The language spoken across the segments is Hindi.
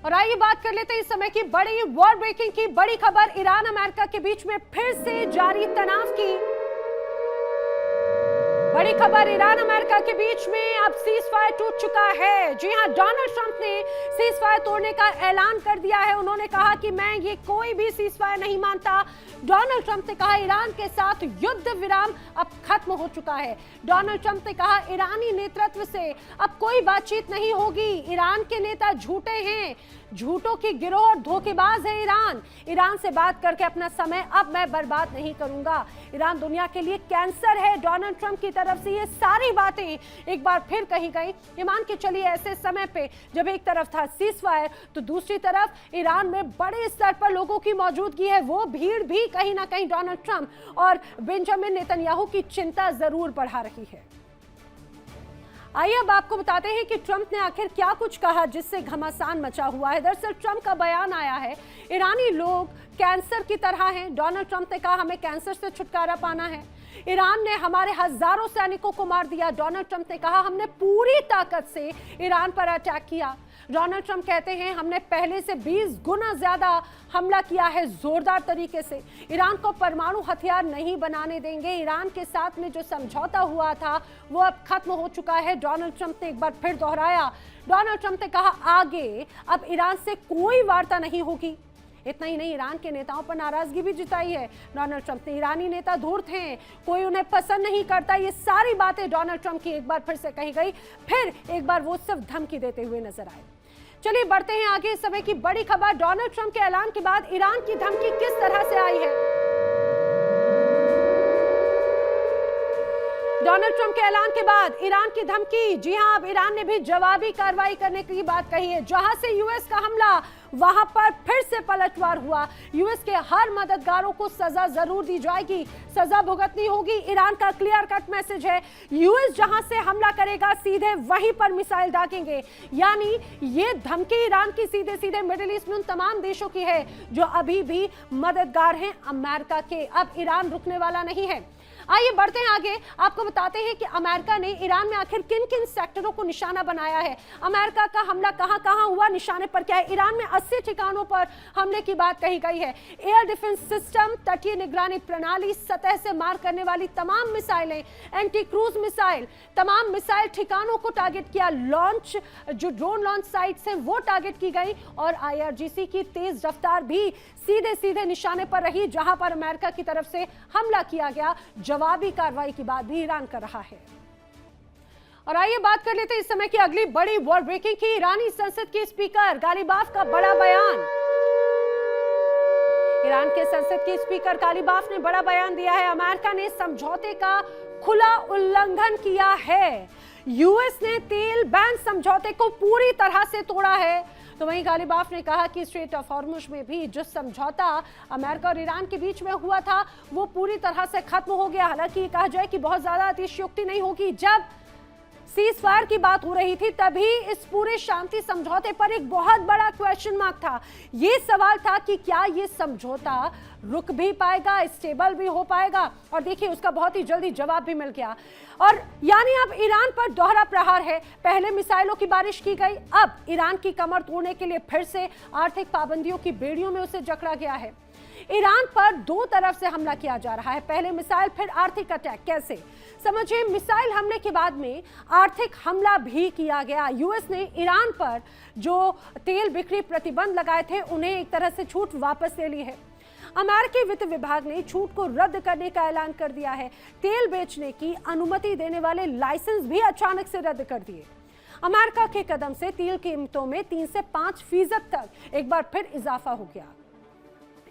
और आइए बात कर लेते हैं इस समय की बड़ी वर्ल्ड ब्रेकिंग की बड़ी खबर। ईरान अमेरिका के बीच में फिर से जारी तनाव की बड़ी खबर। ईरान अमेरिका के बीच में अब सीज फायर टूट चुका है। जी हां, डोनाल्ड ट्रंप ने सीज फायर तोड़ने का ऐलान कर दिया है। उन्होंने कहा कि मैं ये कोई भी सीज फायर नहीं मानता। डोनाल्ड ट्रंप ने कहा ईरान के साथ युद्ध विराम अब खत्म हो चुका है। डोनाल्ड ट्रंप ने कहा ईरानी नेतृत्व से अब कोई बातचीत नहीं होगी। ईरान के नेता झूठे हैं, झूठों की गिरोह और धोखेबाज है ईरान से बात करके अपना समय अब मैं बर्बाद नहीं करूंगा। ईरान दुनिया के लिए कैंसर है। डोनाल्ड ट्रंप की तरफ से ये सारी बातें एक बार फिर कही गई। ये मान के चलिए ऐसे समय पे जब एक तरफ था सीज फायर तो दूसरी तरफ ईरान में बड़े स्तर पर लोगों की मौजूदगी है। वो भीड़ भी कहीं ना कहीं डोनाल्ड ट्रंप और बेंजामिन नेतन्याहू की चिंता जरूर बढ़ा रही है। आइए अब आपको बताते हैं कि ट्रंप ने आखिर क्या कुछ कहा जिससे घमासान मचा हुआ है। दरअसल ट्रंप का बयान आया है, ईरानी लोग कैंसर की तरह हैं। डोनाल्ड ट्रंप ने कहा हमें कैंसर से छुटकारा पाना है। ईरान ने हमारे हजारों सैनिकों को मार दिया। डोनाल्ड ट्रंप ने कहा हमने पूरी ताकत से ईरान पर अटैक किया। डोनाल्ड ट्रंप कहते हैं हमने पहले से 20 गुना ज्यादा हमला किया है, जोरदार तरीके से। ईरान को परमाणु हथियार नहीं बनाने देंगे। ईरान के साथ में जो समझौता हुआ था वो अब खत्म हो चुका है। डोनाल्ड ट्रंप ने एक बार फिर दोहराया। डोनाल्ड ट्रंप ने कहा आगे अब ईरान से कोई वार्ता नहीं होगी। इतना ही नहीं, ईरान के नेताओं पर नाराजगी भी जताई है डोनाल्ड ट्रंप ने। ईरानी नेता धूर्त हैं, कोई उन्हें पसंद नहीं करता। ये सारी बातें डोनाल्ड ट्रंप की एक बार फिर से कही गई। फिर एक बार वो सिर्फ धमकी देते हुए नजर आए। चलिए बढ़ते हैं आगे। इस समय की बड़ी खबर, डोनाल्ड ट्रंप के ऐलान के बाद ईरान की धमकी किस तरह से आई है। डोनाल्ड ट्रंप के ऐलान के बाद ईरान की धमकी। जी हां, अब ईरान ने भी जवाबी कार्रवाई करने की बात कही है। जहां से यूएस का हमला वहां पर फिर से पलटवार हुआ। यूएस के हर मददगारों को सजा जरूर दी जाएगी, सजा भुगतनी होगी। ईरान का क्लियर कट मैसेज है, यूएस जहां से हमला करेगा सीधे वहीं पर मिसाइल दागेंगे। यानी ये धमकी ईरान की सीधे सीधे मिडिल ईस्ट में उन तमाम देशों की है जो अभी भी मददगार हैं अमेरिका के। अब ईरान रुकने वाला नहीं है। आइए बढ़ते हैं आगे। आपको बताते हैं कि अमेरिका ने ईरान में आखिर किन किन सेक्टरों को निशाना बनाया है। अमेरिका का हमला कहां कहां हुआ, निशाने पर क्या है। ईरान में 80 ठिकानों पर हमले की बात कही गई है। एयर डिफेंस सिस्टम, तटीय निगरानी प्रणाली, सतह से मार करने वाली तमाम मिसाइलें, एंटी क्रूज मिसाइल, तमाम मिसाइल ठिकानों को टारगेट किया। लॉन्च जो ड्रोन लॉन्च साइट्स हैं वो टारगेट की गई और IRGC की तेज रफ्तार भी सीधे सीधे निशाने पर रही जहां पर अमेरिका की तरफ से हमला किया गया। जवाबी कार्रवाई की बात भी ईरान कर रहा है। और आइए बात कर लेते हैं इस समय की अगली बड़ी वर्ल्ड ब्रेकिंग की। ईरानी संसद के स्पीकर गालिबाफ का बड़ा बयान। ईरान के संसद के स्पीकर गालिबाफ ने बड़ा बयान दिया है। अमेरिका ने समझौते का खुला उल्लंघन किया है। यूएस ने तेल बैन समझौते को पूरी तरह से तोड़ा है। तो वहीं गालिबाफ ने कहा कि स्ट्रेट ऑफ हॉर्मुज में भी जो समझौता अमेरिका और ईरान के बीच में हुआ था वो पूरी तरह से खत्म हो गया। हालांकि कहा जाए कि बहुत ज्यादा अतिशयोक्ति नहीं होगी, जब सीज फायर की बात हो रही थी तभी इस पूरे शांति समझौते पर एक बहुत बड़ा क्वेश्चन मार्क था। ये सवाल था कि क्या ये समझौता रुक भी पाएगा, स्टेबल भी हो पाएगा। और देखिए उसका बहुत ही जल्दी जवाब भी मिल गया। और यानी अब ईरान पर दोहरा प्रहार है। पहले मिसाइलों की बारिश की गई, अब ईरान की कमर तोड़ने के लिए फिर से आर्थिक पाबंदियों की बेड़ियों में उसे जकड़ा गया है। ईरान पर दो तरफ से हमला किया जा रहा है, पहले मिसाइल फिर आर्थिक अटैक। कैसे समझिए, मिसाइल हमले के बाद में आर्थिक हमला भी किया गया। यूएस ने ईरान पर जो तेल बिक्री प्रतिबंध लगाए थे उन्हें एक तरह से छूट वापस ले ली है। अमेरिकी वित्त विभाग ने छूट को रद्द करने का ऐलान कर दिया है। तेल बेचने की अनुमति देने वाले लाइसेंस भी अचानक से रद्द कर दिए। अमेरिका के कदम से तेल कीमतों में 3 से 5% तक एक बार फिर इजाफा हो गया।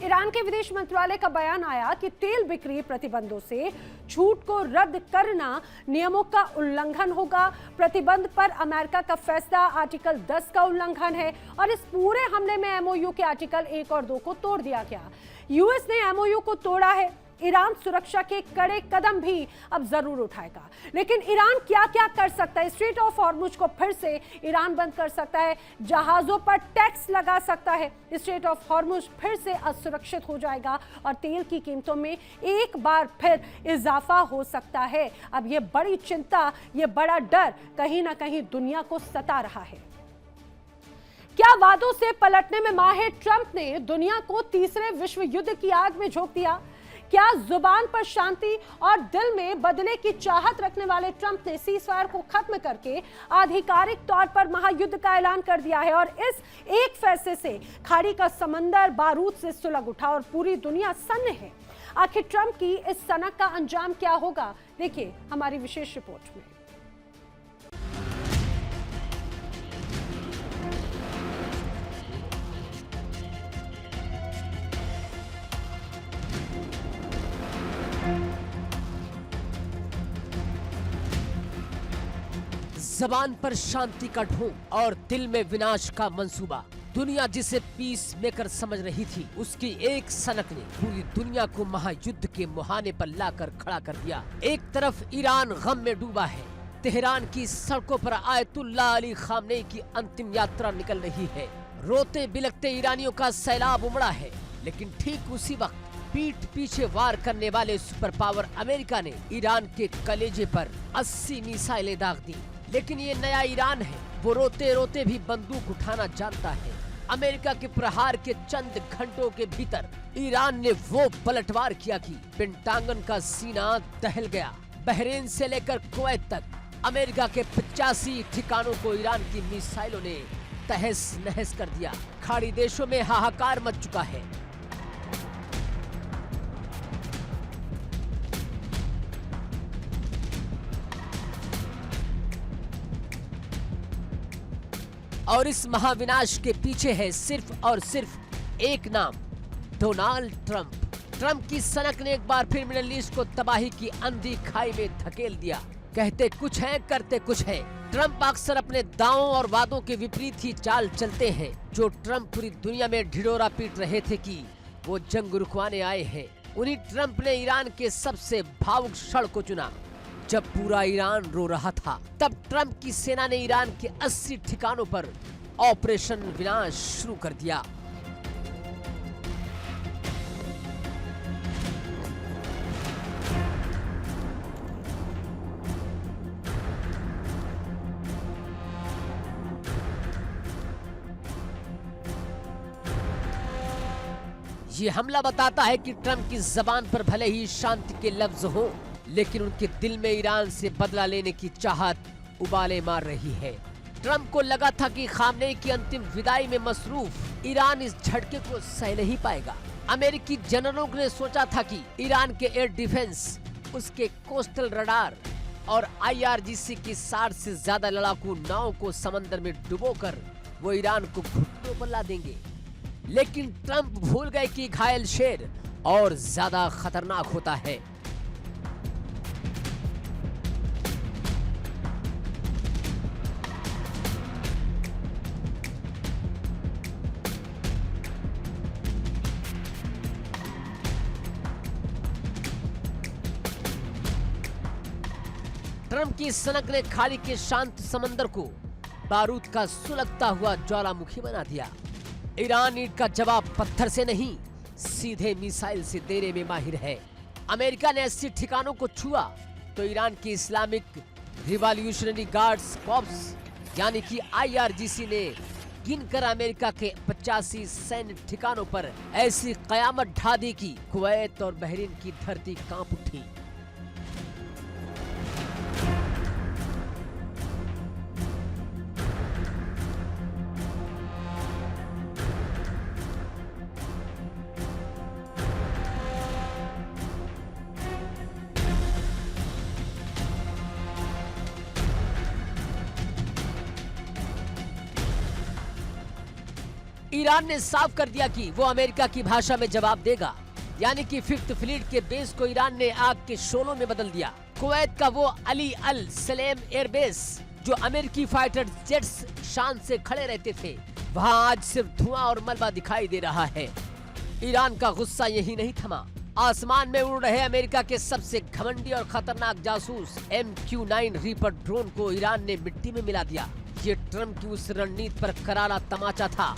ईरान के विदेश मंत्रालय का बयान आया कि तेल बिक्री प्रतिबंधों से छूट को रद्द करना नियमों का उल्लंघन होगा। प्रतिबंध पर अमेरिका का फैसला आर्टिकल 10 का उल्लंघन है और इस पूरे हमले में MOU के आर्टिकल 1 और 2 को तोड़ दिया गया। यूएस ने MOU को तोड़ा है। ईरान सुरक्षा के कड़े कदम भी अब जरूर उठाएगा। लेकिन ईरान क्या क्या कर सकता है? स्ट्रेट ऑफ हॉर्मुज को फिर से ईरान बंद कर सकता है, जहाजों पर टैक्स लगा सकता है, स्ट्रेट ऑफ हॉर्मुज फिर से असुरक्षित हो जाएगा और तेल की कीमतों में एक बार फिर इजाफा हो सकता है। अब ये बड़ी चिंता, ये बड़ा डर कहीं ना कहीं दुनिया को सता रहा है। क्या वादों से पलटने में माहिर ट्रंप ने दुनिया को तीसरे विश्व युद्ध की आग में झोंक दिया। क्या जुबान पर शांति और दिल में बदले की चाहत रखने वाले ट्रंप ने सीज़फायर को खत्म करके आधिकारिक तौर पर महायुद्ध का ऐलान कर दिया है और इस एक फैसले से खाड़ी का समंदर बारूद से सुलग उठा और पूरी दुनिया सन्न है। आखिर ट्रंप की इस सनक का अंजाम क्या होगा, देखिए हमारी विशेष रिपोर्ट में। जबान पर शांति का ढोंग और दिल में विनाश का मंसूबा। दुनिया जिसे पीस मेकर समझ रही थी, उसकी एक सनक ने पूरी दुनिया को महायुद्ध के मुहाने पर लाकर खड़ा कर दिया। एक तरफ ईरान गम में डूबा है, तेहरान की सड़कों पर आयतुल्लाह अली खामनेई की अंतिम यात्रा निकल रही है। रोते बिलखते ईरानियों का सैलाब उमड़ा है, लेकिन ठीक उसी वक्त पीठ पीछे वार करने वाले सुपर पावर अमेरिका ने ईरान के कलेजे पर 80 मिसाइलें दाग दी। लेकिन ये नया ईरान है, वो रोते रोते भी बंदूक उठाना जानता है। अमेरिका के प्रहार के चंद घंटों के भीतर ईरान ने वो पलटवार किया कि पेंटागन का सीना दहल गया। बहरीन से लेकर कुवैत तक अमेरिका के 85 ठिकानों को ईरान की मिसाइलों ने तहस नहस कर दिया। खाड़ी देशों में हाहाकार मच चुका है। और इस महाविनाश के पीछे है सिर्फ और सिर्फ एक नाम, डोनाल्ड ट्रंप। ट्रंप की सनक ने एक बार फिर मिडिल ईस्ट को तबाही की अंधी खाई में धकेल दिया। कहते कुछ हैं, करते कुछ है। ट्रंप अक्सर अपने दावों और वादों के विपरीत ही चाल चलते हैं। जो ट्रंप पूरी दुनिया में ढिढोरा पीट रहे थे कि वो जंग रुकवाने आए हैं, उन्हीं ट्रंप ने ईरान के सबसे भावुक क्षण को चुना। जब पूरा ईरान रो रहा था, तब ट्रंप की सेना ने ईरान के 80 ठिकानों पर ऑपरेशन विनाश शुरू कर दिया। ये हमला बताता है कि ट्रंप की जबान पर भले ही शांति के लफ्ज हों, लेकिन उनके दिल में ईरान से बदला लेने की चाहत उबाले मार रही है। ट्रंप को लगा था कि खामनेई की अंतिम विदाई में मसरूफ ईरान इस झटके को सह नहीं पाएगा। अमेरिकी जनरलों ने सोचा था कि ईरान के एयर डिफेंस, उसके कोस्टल रडार और IRGC की 60 से ज्यादा लड़ाकू नावों को समंदर में डुबोकर वो ईरान को घुटनों पर ला देंगे। लेकिन ट्रंप भूल गए कि घायल शेर और ज्यादा खतरनाक होता है। ट्रंप की सनक ने खाड़ी के शांत समंदर को बारूद का सुलगता हुआ ज्वालामुखी बना दिया। ईरान ईंट का जवाब पत्थर से नहीं, सीधे मिसाइल से देने में माहिर है। अमेरिका ने 80 ठिकानों को छुआ तो ईरान की इस्लामिक रिवॉल्यूशनरी गार्ड्स कॉर्प्स यानी कि IRGC ने गिनकर अमेरिका के 85 सैन्य ठिकानों पर ऐसी कयामत ढा दी कि कुवैत और बहरीन की धरती कांप उठी। ईरान ने साफ कर दिया कि वो अमेरिका की भाषा में जवाब देगा, यानी कि 5th फ्लीट के बेस को ईरान ने आग के शोलों में बदल दिया। कुवैत का वो अली अल सलेम एयरबेस, जो अमेरिकी फाइटर जेट्स शान से खड़े रहते थे, वहां आज सिर्फ धुआं और मलबा दिखाई दे रहा है। ईरान का गुस्सा यही नहीं थमा। आसमान में उड़ रहे अमेरिका के सबसे घमंडी और खतरनाक जासूस MQ-9 रीपर ड्रोन को ईरान ने मिट्टी में मिला दिया। ये ट्रंप की उस रणनीति पर करारा तमाचा था।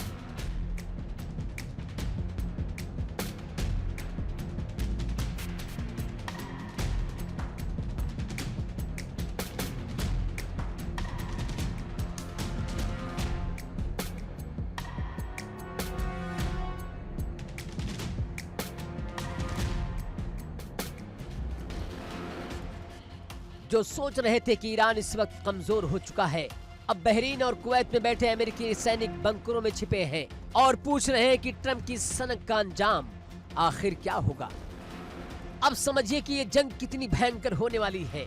जो सोच रहे थे कि ईरान इस वक्त कमजोर हो चुका है, अब बहरीन और कुवैत में बैठे अमेरिकी सैनिक बंकरों में छिपे हैं और पूछ रहे हैं कि ट्रंप की सनक का अंजाम आखिर क्या होगा। अब समझिए कि ये जंग कितनी भयंकर होने वाली है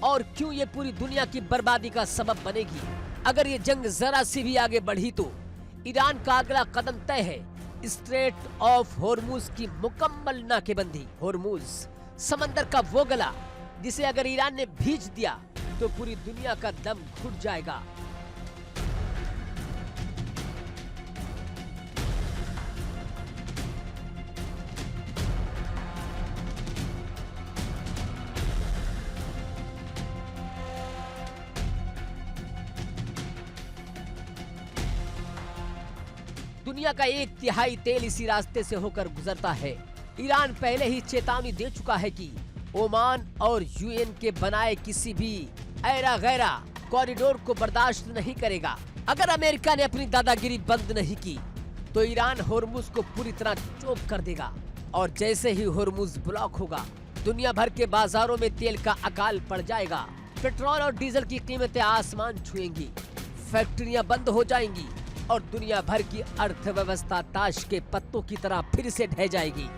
और क्यों ये पूरी दुनिया की बर्बादी का सबब बनेगी। अगर ये जंग जरा सी भी आगे बढ़ी तो ईरान का अगला कदम तय है स्ट्रेट ऑफ होर्मुज की मुकम्मल नाकेबंदी। होर्मुज समंदर का वो गला जिसे अगर ईरान ने भींच दिया तो पूरी दुनिया का दम घुट जाएगा। दुनिया का 1/3 तेल इसी रास्ते से होकर गुजरता है। ईरान पहले ही चेतावनी दे चुका है कि ओमान और यूएन के बनाए किसी भी ऐरा गैरा कॉरिडोर को बर्दाश्त नहीं करेगा। अगर अमेरिका ने अपनी दादागिरी बंद नहीं की तो ईरान होर्मुज को पूरी तरह चोक कर देगा और जैसे ही होर्मुज ब्लॉक होगा दुनिया भर के बाजारों में तेल का अकाल पड़ जाएगा। पेट्रोल और डीजल की कीमतें आसमान छुएंगी, फैक्ट्रियां बंद हो जाएंगी और दुनिया भर की अर्थव्यवस्था ताश के पत्तों की तरह फिर से ढह जाएगी।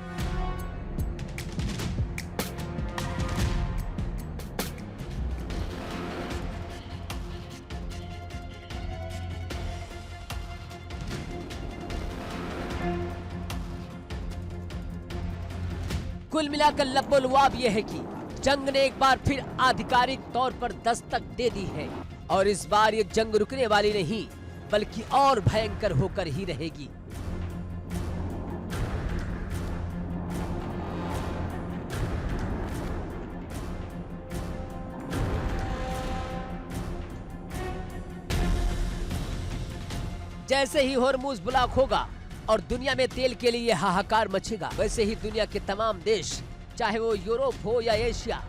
कुल मिलाकर लब्बो-लुआब यह है कि जंग ने एक बार फिर आधिकारिक तौर पर दस्तक दे दी है और इस बार ये जंग रुकने वाली नहीं बल्कि और भयंकर होकर ही रहेगी। जैसे ही होर्मुज ब्लॉक होगा और दुनिया में तेल के लिए हाहाकार मचेगा, वैसे ही दुनिया के तमाम देश, चाहे वो यूरोप हो या एशिया,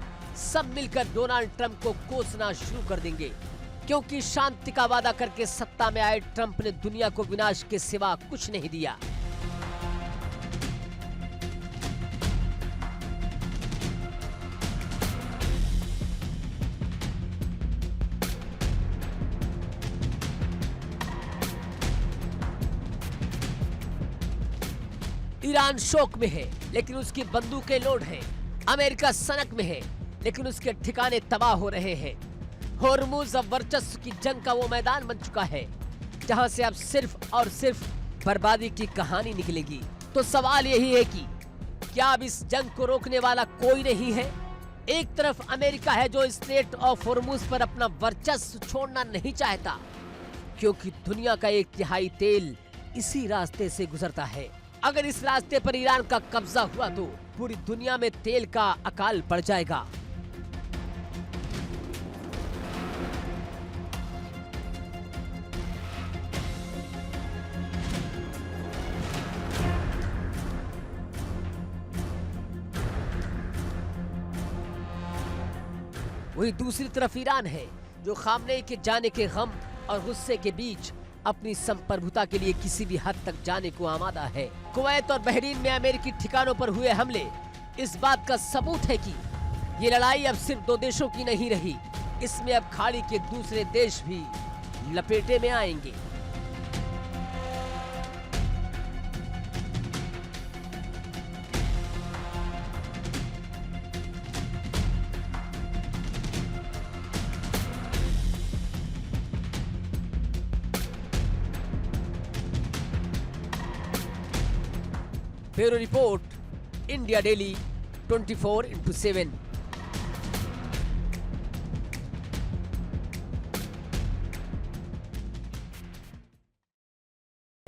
सब मिलकर डोनाल्ड ट्रंप को कोसना शुरू कर देंगे, क्योंकि शांति का वादा करके सत्ता में आए ट्रंप ने दुनिया को विनाश के सिवा कुछ नहीं दिया। ईरान शोक में है लेकिन उसकी बंदूकें लोड हैं। अमेरिका सनक में है लेकिन उसके ठिकाने तबाह हो रहे हैं। होर्मुज अब वर्चस्व की जंग का वो मैदान बन चुका है जहां से अब सिर्फ और सिर्फ बर्बादी की कहानी निकलेगी। तो सवाल यही है कि क्या अब इस जंग को रोकने वाला कोई नहीं है? एक तरफ अमेरिका है जो स्ट्रेट ऑफ होर्मुज पर अपना वर्चस्व छोड़ना नहीं चाहता, क्योंकि दुनिया का 1/3 तेल इसी रास्ते से गुजरता है। अगर इस रास्ते पर ईरान का कब्जा हुआ तो पूरी दुनिया में तेल का अकाल पड़ जाएगा। वही दूसरी तरफ ईरान है जो खामनेई के जाने के गम और गुस्से के बीच अपनी संप्रभुता के लिए किसी भी हद तक जाने को आमादा है। कुवैत और बहरीन में अमेरिकी ठिकानों पर हुए हमले इस बात का सबूत है कि ये लड़ाई अब सिर्फ 2 देशों की नहीं रही, इसमें अब खाड़ी के दूसरे देश भी लपेटे में आएंगे। Bureau report, India daily 24x7।